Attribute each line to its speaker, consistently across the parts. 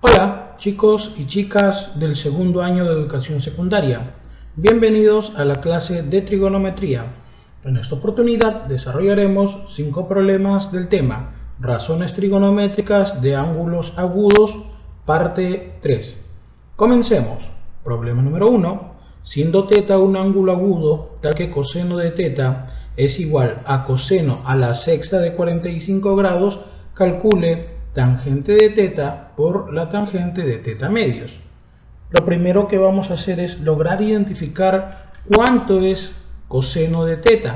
Speaker 1: Hola chicos y chicas del segundo año de educación secundaria, bienvenidos a la clase de trigonometría. En esta oportunidad desarrollaremos 5 problemas del tema razones trigonométricas de ángulos agudos, parte 3. Comencemos. Problema número 1. Siendo θ un ángulo agudo tal que coseno de θ es igual a coseno a la sexta de 45 grados, calcule tangente de θ por la tangente de θ medios. Lo primero que vamos a hacer es lograr identificar cuánto es coseno de θ.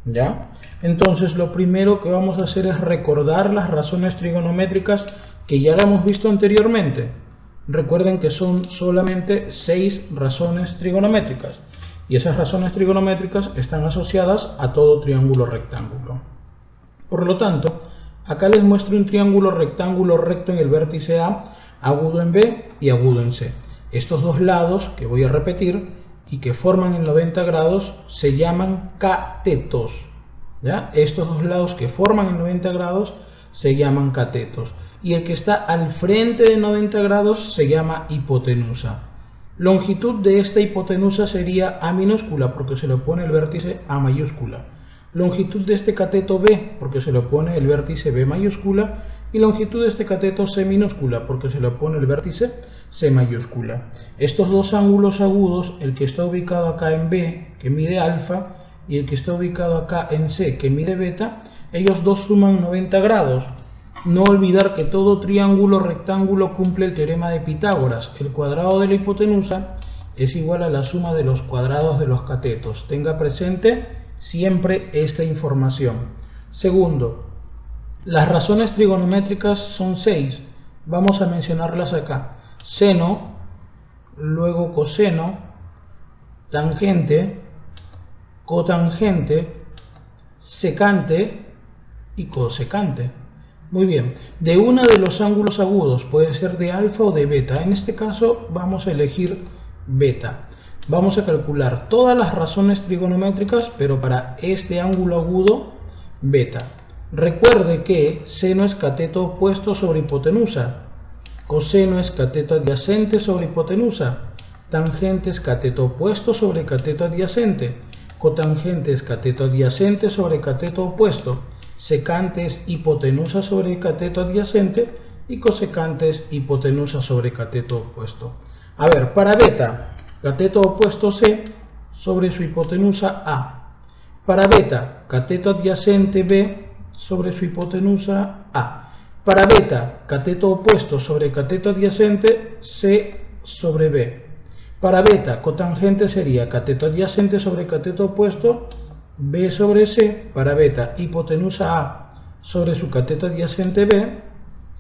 Speaker 1: ¿Ya? Entonces lo primero que vamos a hacer es recordar las razones trigonométricas que ya la hemos visto anteriormente. Recuerden que son solamente 6 razones trigonométricas y esas razones trigonométricas están asociadas a todo triángulo rectángulo. Por lo tanto, acá les muestro un triángulo rectángulo recto en el vértice A, agudo en B y agudo en C. Estos dos lados que voy a repetir y que forman el 90 grados se llaman catetos. ¿Ya? Estos dos lados que forman el 90 grados se llaman catetos. Y el que está al frente de 90 grados se llama hipotenusa. Longitud de esta hipotenusa sería A minúscula porque se le opone el vértice A mayúscula. Longitud de este cateto B porque se le opone el vértice B mayúscula. Y longitud de este cateto C minúscula porque se le opone el vértice C mayúscula. Estos dos ángulos agudos, el que está ubicado acá en B, que mide alfa, y el que está ubicado acá en C, que mide beta, ellos dos suman 90 grados. No olvidar que todo triángulo rectángulo cumple el teorema de Pitágoras. El cuadrado de la hipotenusa es igual a la suma de los cuadrados de los catetos. Tenga presente siempre esta información. Segundo, las razones trigonométricas son 6. Vamos a mencionarlas acá. Seno, luego coseno, tangente, cotangente, secante y cosecante. Muy bien, de uno de los ángulos agudos, puede ser de alfa o de beta. En este caso vamos a elegir beta. Vamos a calcular todas las razones trigonométricas, pero para este ángulo agudo, beta. Recuerde que seno es cateto opuesto sobre hipotenusa, coseno es cateto adyacente sobre hipotenusa, tangente es cateto opuesto sobre cateto adyacente, cotangente es cateto adyacente sobre cateto opuesto, secante es hipotenusa sobre cateto adyacente y cosecante es hipotenusa sobre cateto opuesto. A ver, para beta, cateto opuesto C sobre su hipotenusa A. Para beta, cateto adyacente B sobre su hipotenusa A. Para beta, cateto opuesto sobre cateto adyacente C sobre B. Para beta, cotangente sería cateto adyacente sobre cateto opuesto B sobre C. Para beta, hipotenusa A sobre su cateto adyacente B.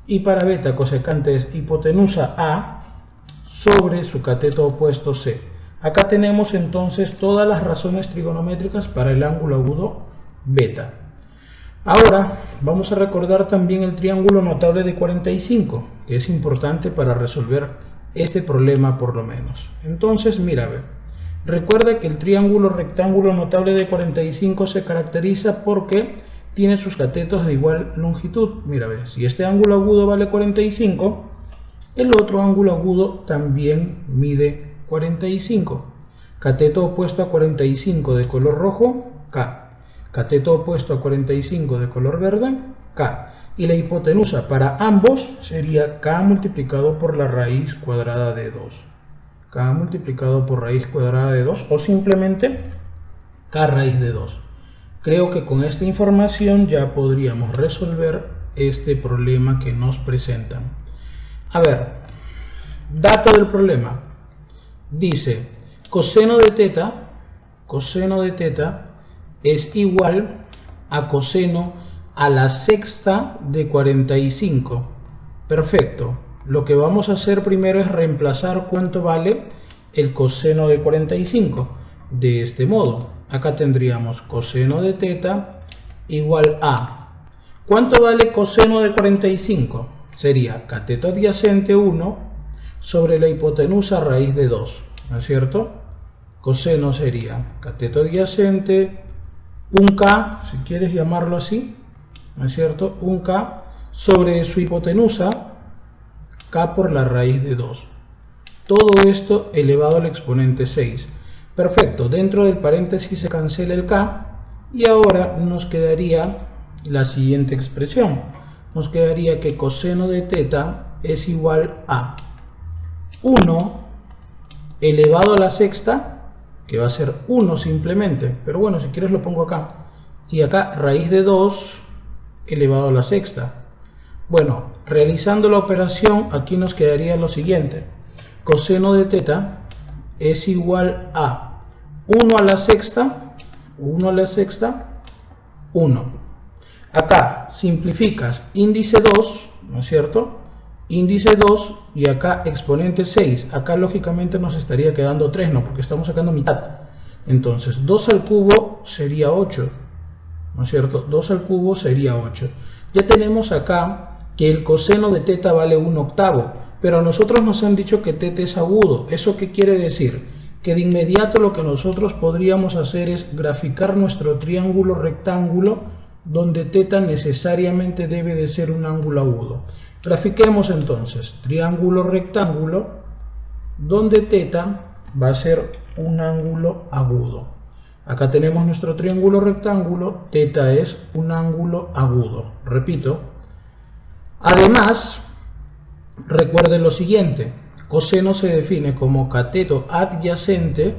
Speaker 1: Y para beta, cosecante es hipotenusa A sobre su cateto opuesto C. Acá tenemos entonces todas las razones trigonométricas para el ángulo agudo beta. Ahora vamos a recordar también el triángulo notable de 45, que es importante para resolver este problema por lo menos. Entonces, mira, a ver, recuerda que el triángulo rectángulo notable de 45 se caracteriza porque tiene sus catetos de igual longitud. Mira, a ver, si este ángulo agudo vale 45, el otro ángulo agudo también mide 45. Cateto opuesto a 45 de color rojo, K. Cateto opuesto a 45 de color verde, K. Y la hipotenusa para ambos sería K multiplicado por la raíz cuadrada de 2. K multiplicado por raíz cuadrada de 2 o simplemente K raíz de 2. Creo que con esta información ya podríamos resolver este problema que nos presentan. A ver, dato del problema. Dice, coseno de θ es igual a coseno a la sexta de 45. Perfecto. Lo que vamos a hacer primero es reemplazar cuánto vale el coseno de 45. De este modo, acá tendríamos coseno de θ igual a... ¿Cuánto vale coseno de 45? Sería cateto adyacente 1 sobre la hipotenusa raíz de 2. ¿No es cierto? Coseno sería cateto adyacente, un K, si quieres llamarlo así, ¿no es cierto? Un K sobre su hipotenusa, k por la raíz de 2. Todo esto elevado al exponente 6. Perfecto, dentro del paréntesis se cancela el k y ahora nos quedaría la siguiente expresión. Nos quedaría que coseno de teta es igual a 1 elevado a la sexta, que va a ser 1 simplemente, pero bueno, si quieres lo pongo acá, y acá raíz de 2 elevado a la sexta. Bueno, realizando la operación, aquí nos quedaría lo siguiente: coseno de teta es igual a 1 a la sexta, 1. Acá simplificas índice 2, ¿no es cierto? Índice 2 y acá exponente 6. Acá lógicamente nos estaría quedando 3, ¿no? Porque estamos sacando mitad. Entonces 2 al cubo sería 8, ¿no es cierto? 2 al cubo sería 8. Ya tenemos acá que el coseno de teta vale 1/8, pero a nosotros nos han dicho que teta es agudo. ¿Eso qué quiere decir? Que de inmediato lo que nosotros podríamos hacer es graficar nuestro triángulo rectángulo donde teta necesariamente debe de ser un ángulo agudo. Grafiquemos entonces triángulo rectángulo donde teta va a ser un ángulo agudo. Acá tenemos nuestro triángulo rectángulo, teta es un ángulo agudo. Repito. Además, recuerden lo siguiente: coseno se define como cateto adyacente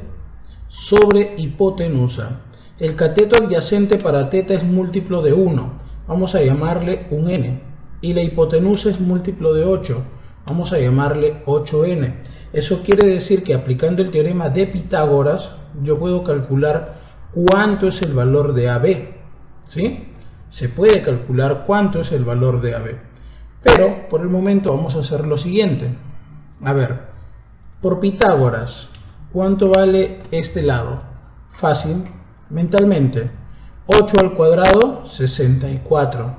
Speaker 1: sobre hipotenusa. El cateto adyacente para teta es múltiplo de 1, vamos a llamarle un n, y la hipotenusa es múltiplo de 8, vamos a llamarle 8n. Eso quiere decir que aplicando el teorema de Pitágoras, yo puedo calcular cuánto es el valor de AB, ¿sí? Se puede calcular cuánto es el valor de AB. Pero por el momento vamos a hacer lo siguiente. A ver, por Pitágoras, ¿cuánto vale este lado? Fácil, mentalmente. 8 al cuadrado, 64.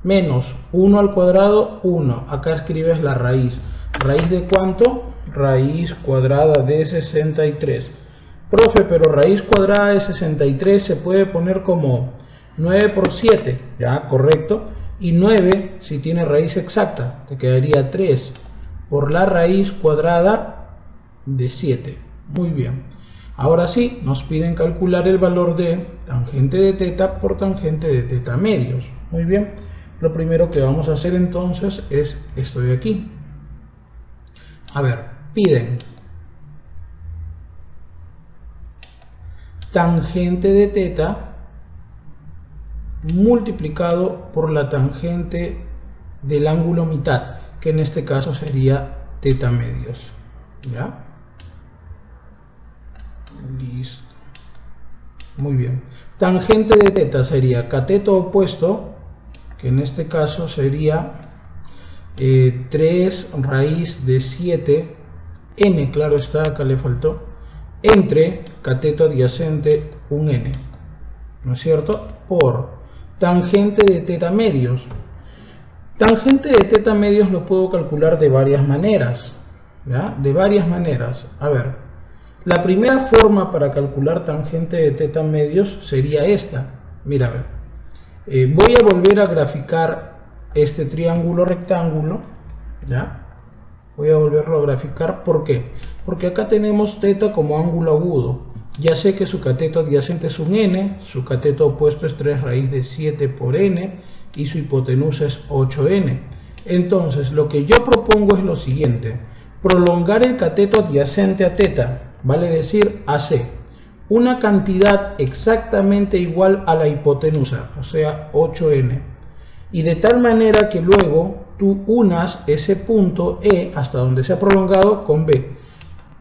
Speaker 1: Menos 1 al cuadrado, 1. Acá escribes la raíz. ¿Raíz de cuánto? Raíz cuadrada de 63. Profe, pero raíz cuadrada de 63 se puede poner como 9 por 7. Ya, correcto. Y 9, si tiene raíz exacta, te quedaría 3 por la raíz cuadrada de 7. Muy bien. Ahora sí, nos piden calcular el valor de tangente de teta por tangente de teta medios. Muy bien. Lo primero que vamos a hacer entonces es esto de aquí. A ver, piden tangente de teta multiplicado por la tangente del ángulo mitad, que en este caso sería teta medios. ¿Ya? Listo. Muy bien. Tangente de teta sería cateto opuesto, que en este caso sería 3 raíz de 7 n, claro está, acá le faltó, entre cateto adyacente un n, ¿no es cierto? Por tangente de teta medios. Tangente de teta medios lo puedo calcular de varias maneras, ¿ya? De varias maneras. A ver, la primera forma para calcular tangente de teta medios sería esta. Mira, a ver, voy a volver a graficar este triángulo rectángulo, ¿ya? Voy a volverlo a graficar. ¿Por qué? Porque acá tenemos teta como ángulo agudo. Ya sé que su cateto adyacente es un n, su cateto opuesto es 3 raíz de 7 por n y su hipotenusa es 8n. Entonces, lo que yo propongo es lo siguiente: prolongar el cateto adyacente a teta, vale decir AC, una cantidad exactamente igual a la hipotenusa, o sea 8n, y de tal manera que luego tú unas ese punto E hasta donde se ha prolongado con B.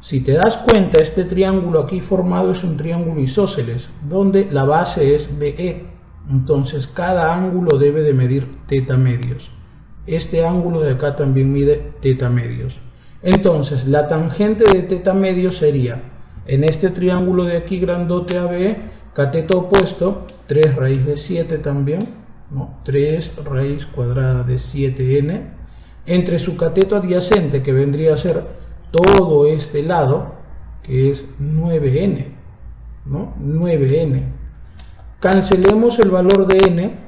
Speaker 1: Si te das cuenta, este triángulo aquí formado es un triángulo isósceles, donde la base es BE. Entonces cada ángulo debe de medir teta medios. Este ángulo de acá también mide teta medios. Entonces la tangente de teta medios sería, en este triángulo de aquí grandote AB, cateto opuesto, 3 raíz de 7 también, ¿no? 3 raíz cuadrada de 7n, entre su cateto adyacente, que vendría a ser todo este lado, que es 9n, ¿no? 9n. Cancelemos el valor de n,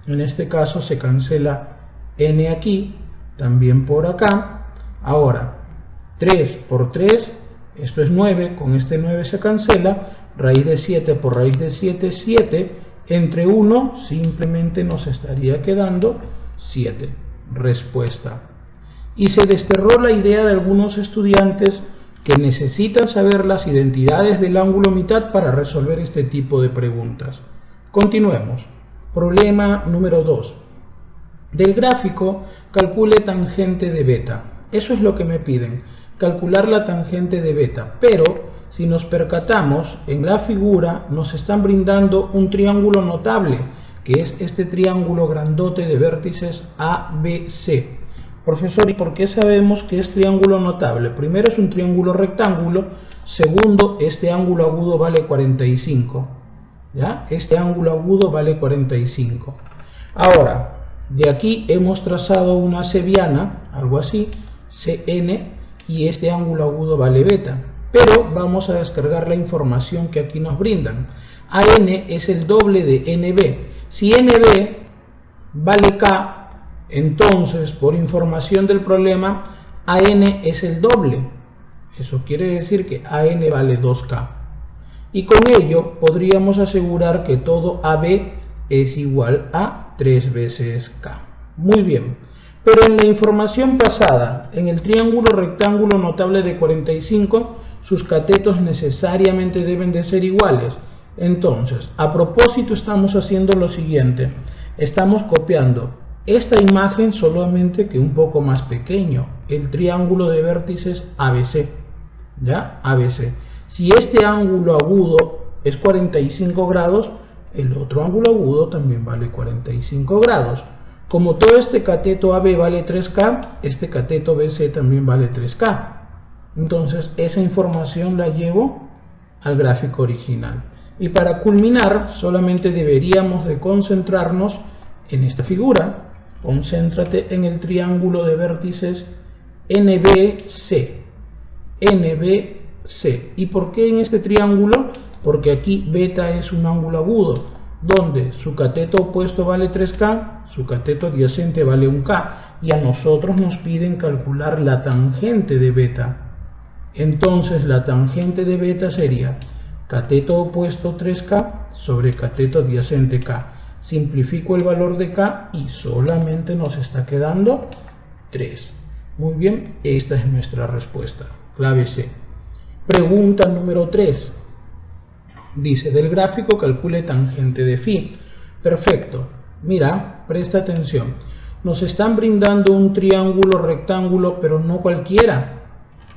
Speaker 1: en este caso se cancela n aquí, también por acá. Ahora, 3 por 3, esto es 9, con este 9 se cancela, raíz de 7 por raíz de 7, 7, entre 1 simplemente nos estaría quedando 7. Respuesta. Y se desterró la idea de algunos estudiantes que necesitan saber las identidades del ángulo mitad para resolver este tipo de preguntas. Continuemos. Problema número 2. Del gráfico, calcule tangente de beta. Eso es lo que me piden, calcular la tangente de beta. Pero, si nos percatamos, en la figura nos están brindando un triángulo notable, que es este triángulo grandote de vértices ABC. Profesor, ¿y por qué sabemos que es triángulo notable? Primero, es un triángulo rectángulo. Segundo, este ángulo agudo vale 45. ¿Ya? Este ángulo agudo vale 45. Ahora, de aquí hemos trazado una seviana, algo así, CN, y este ángulo agudo vale beta. Pero vamos a descargar la información que aquí nos brindan. AN es el doble de NB. Si NB vale K, entonces, por información del problema, AN es el doble. Eso quiere decir que AN vale 2K. Y con ello podríamos asegurar que todo AB es igual a 3 veces K. Muy bien. Pero en la información pasada, en el triángulo rectángulo notable de 45, sus catetos necesariamente deben de ser iguales. Entonces, a propósito, estamos haciendo lo siguiente. Estamos copiando esta imagen, solamente que un poco más pequeño, el triángulo de vértices ABC, ¿ya? ABC. Si este ángulo agudo es 45 grados, el otro ángulo agudo también vale 45 grados. Como todo este cateto AB vale 3K, este cateto BC también vale 3K. Entonces, esa información la llevo al gráfico original. Y para culminar, solamente deberíamos de concentrarnos en esta figura. Concéntrate en el triángulo de vértices NBC. NBC. ¿Y por qué en este triángulo? Porque aquí beta es un ángulo agudo, donde su cateto opuesto vale 3K, su cateto adyacente vale 1K, y a nosotros nos piden calcular la tangente de beta. Entonces la tangente de beta sería cateto opuesto 3K sobre cateto adyacente K. Simplifico el valor de K y solamente nos está quedando 3. Muy bien, esta es nuestra respuesta. Clave C. Pregunta número 3. Dice, del gráfico calcule tangente de phi. Perfecto. Mira, presta atención. Nos están brindando un triángulo rectángulo, pero no cualquiera.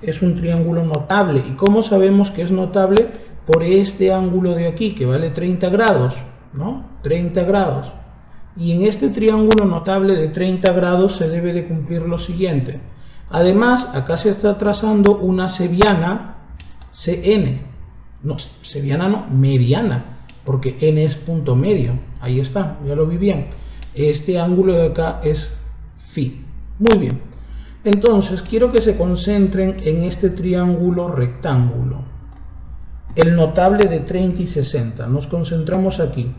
Speaker 1: Es un triángulo notable. ¿Y cómo sabemos que es notable? Por este ángulo de aquí, que vale 30 grados. ¿No? 30 grados. Y en este triángulo notable de 30 grados se debe de cumplir lo siguiente. Además, acá se está trazando una seviana CN. No, seviana no, mediana, porque N es punto medio. Ahí está, ya lo vi bien. Este ángulo de acá es phi. Muy bien. Entonces, quiero que se concentren en este triángulo rectángulo. El notable de 30 y 60. Nos concentramos aquí.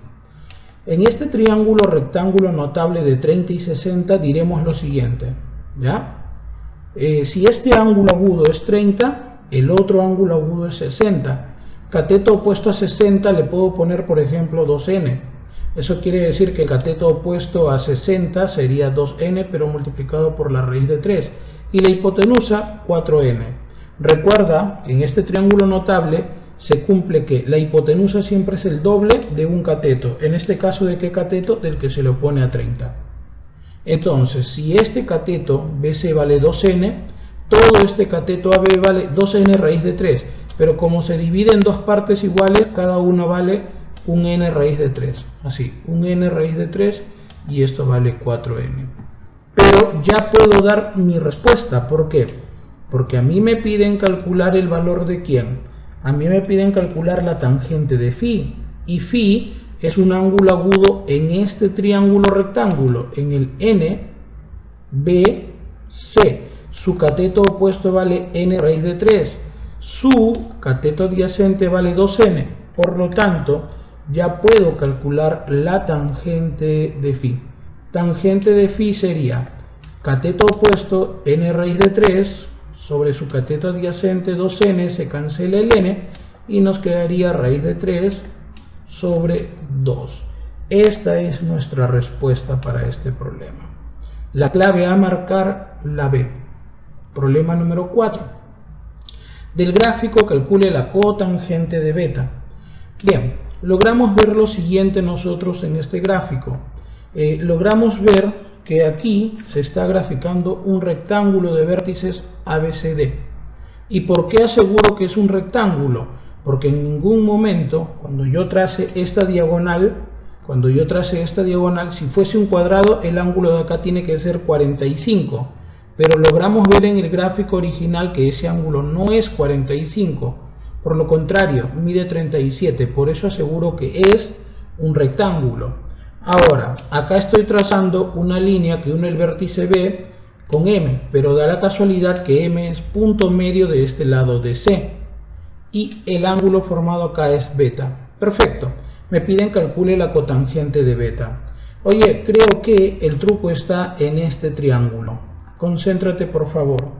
Speaker 1: En este triángulo rectángulo notable de 30 y 60 diremos lo siguiente, ¿ya? Si este ángulo agudo es 30, el otro ángulo agudo es 60. Cateto opuesto a 60 le puedo poner, por ejemplo, 2n. Eso quiere decir que el cateto opuesto a 60 sería 2n, pero multiplicado por la raíz de 3. Y la hipotenusa, 4n. Recuerda, en este triángulo notable se cumple que la hipotenusa siempre es el doble de un cateto. En este caso, ¿de qué cateto? Del que se le opone a 30. Entonces, si este cateto BC vale 2n, todo este cateto AB vale 2n raíz de 3. Pero como se divide en dos partes iguales, cada una vale un n raíz de 3. Así, un n raíz de 3 y esto vale 4n. Pero ya puedo dar mi respuesta. ¿Por qué? Porque a mí me piden calcular el valor de ¿quién? A mí me piden calcular la tangente de phi. Y phi es un ángulo agudo en este triángulo rectángulo, en el NBC. Su cateto opuesto vale n raíz de 3. Su cateto adyacente vale 2n. Por lo tanto, ya puedo calcular la tangente de phi. Tangente de phi sería Cateto opuesto, n raíz de 3, sobre su cateto adyacente 2n, se cancela el n y nos quedaría raíz de 3 sobre 2. Esta es nuestra respuesta para este problema. La clave a marcar, la B. Problema número 4. Del gráfico calcule la cotangente de beta. Bien, logramos ver lo siguiente nosotros en este gráfico. Logramos ver que aquí se está graficando un rectángulo de vértices ABCD. ¿Y por qué aseguro que es un rectángulo? Porque en ningún momento, cuando yo trace esta diagonal, si fuese un cuadrado, el ángulo de acá tiene que ser 45. Pero logramos ver en el gráfico original que ese ángulo no es 45. Por lo contrario, mide 37. Por eso aseguro que es un rectángulo. Ahora, acá estoy trazando una línea que une el vértice B con M, pero da la casualidad que M es punto medio de este lado de C. Y el ángulo formado acá es beta. Perfecto. Me piden calcule la cotangente de beta. Oye, creo que el truco está en este triángulo. Concéntrate por favor.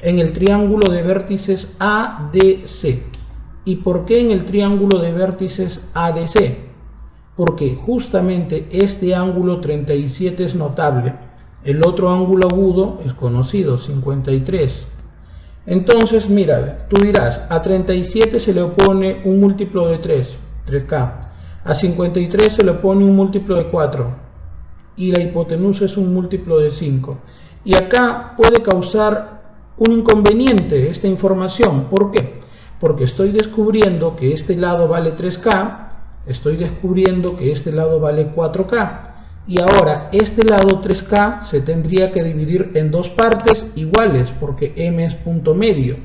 Speaker 1: En el triángulo de vértices ADC. ¿Y por qué en el triángulo de vértices ADC? Porque justamente este ángulo 37 es notable. El otro ángulo agudo es conocido, 53. Entonces, mira, tú dirás, a 37 se le opone un múltiplo de 3, 3K. A 53 se le opone un múltiplo de 4. Y la hipotenusa es un múltiplo de 5. Y acá puede causar un inconveniente esta información. ¿Por qué? Porque estoy descubriendo que este lado vale 3K. Estoy descubriendo que este lado vale 4K. Y ahora este lado 3K se tendría que dividir en dos partes iguales porque M es punto medio.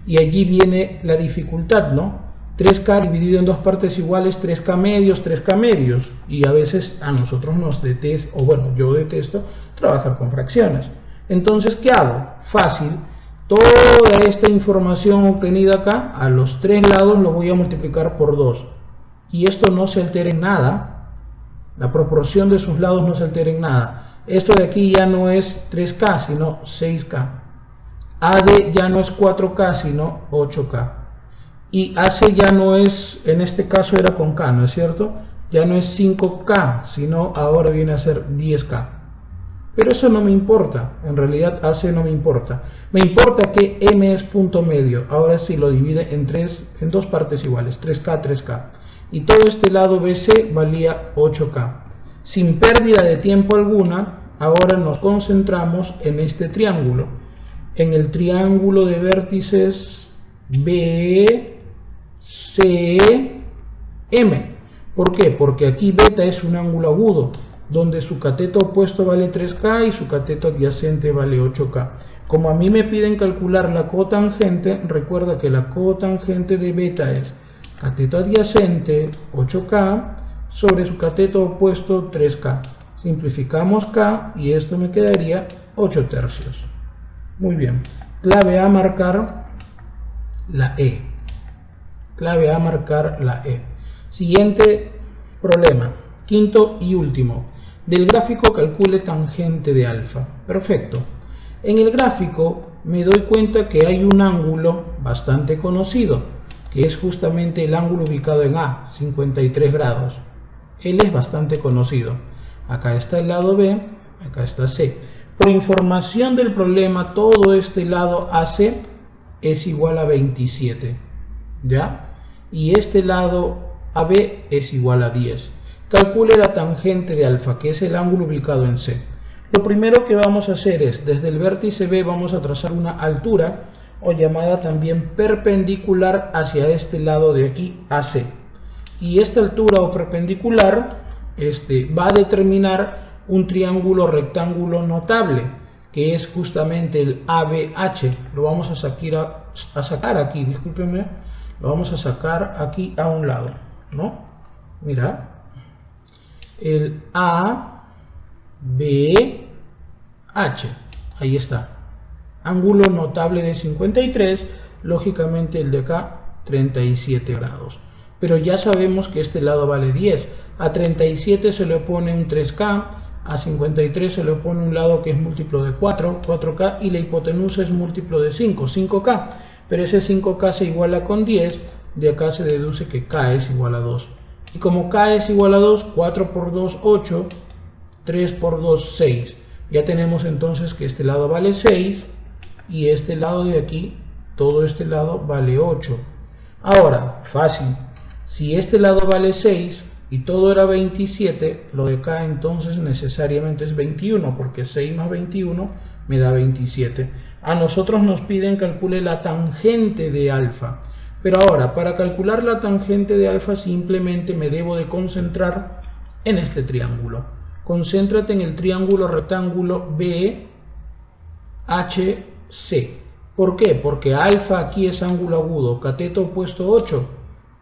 Speaker 1: Y allí viene la dificultad, ¿no? 3K dividido en dos partes iguales, 3K medios. Y a veces a nosotros nos detesta, o bueno, yo detesto trabajar con fracciones. Entonces, ¿qué hago? Fácil. Toda esta información obtenida acá, a los tres lados lo voy a multiplicar por 2. Y esto no se altera en nada. La proporción de sus lados no se altera en nada. Esto de aquí ya no es 3K, sino 6K. AD ya no es 4K, sino 8K. Y AC ya no es, en este caso era con K, ¿no es cierto? Ya no es 5K, sino ahora viene a ser 10K. Pero eso no me importa, en realidad AC no me importa. Me importa que M es punto medio. Ahora sí lo divide en dos partes iguales, 3K, 3K. Y todo este lado BC valía 8K. Sin pérdida de tiempo alguna, ahora nos concentramos en este triángulo. En el triángulo de vértices BCM. ¿Por qué? Porque aquí beta es un ángulo agudo, donde su cateto opuesto vale 3K y su cateto adyacente vale 8K. Como a mí me piden calcular la cotangente, recuerda que la cotangente de beta es cateto adyacente 8K sobre su cateto opuesto 3K. Simplificamos K y esto me quedaría 8 tercios. Muy bien. Clave a marcar la E. Clave a marcar la E. Siguiente problema. Quinto y último. Del gráfico calcule tangente de alfa. Perfecto. En el gráfico me doy cuenta que hay un ángulo bastante conocido, que es justamente el ángulo ubicado en A, 53 grados. Él es bastante conocido. Acá está el lado B, acá está C. Por información del problema, todo este lado AC es igual a 27. ¿Ya? Y este lado AB es igual a 10. Calcule la tangente de alfa, que es el ángulo ubicado en C. Lo primero que vamos a hacer es, desde el vértice B vamos a trazar una altura, o llamada también perpendicular hacia este lado de aquí, AC. Y esta altura o perpendicular va a determinar un triángulo rectángulo notable, que es justamente el ABH. Lo vamos a sacar aquí, discúlpenme, lo vamos a sacar aquí a un lado, ¿no? Mira, el ABH, ahí está. Ángulo notable de 53, lógicamente el de acá 37 grados. Pero ya sabemos que este lado vale 10. A 37 se le opone un 3K, A 53 se le opone un lado que es múltiplo de 4, 4K, y la hipotenusa es múltiplo de 5, 5K. Pero ese 5K se iguala con 10, de acá se deduce que K es igual a 2. Y como K es igual a 2, 4 por 2, 8, 3 por 2, 6. Ya tenemos entonces que este lado vale 6 y este lado de aquí, todo este lado vale 8. Ahora, fácil, si este lado vale 6 y todo era 27, lo de acá entonces necesariamente es 21, porque 6 más 21 me da 27. A nosotros nos piden calcule la tangente de alfa. Pero ahora, para calcular la tangente de alfa simplemente me debo de concentrar en este triángulo. Concéntrate en el triángulo rectángulo BHC. ¿Por qué? Porque alfa aquí es ángulo agudo, cateto opuesto 8,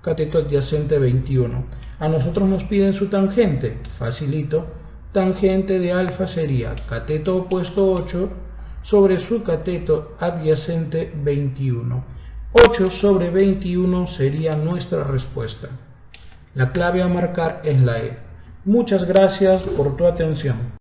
Speaker 1: cateto adyacente 21. A nosotros nos piden su tangente, facilito. Tangente de alfa sería cateto opuesto 8 sobre su cateto adyacente 21. 8 sobre 21 sería nuestra respuesta. La clave a marcar es la E. Muchas gracias por tu atención.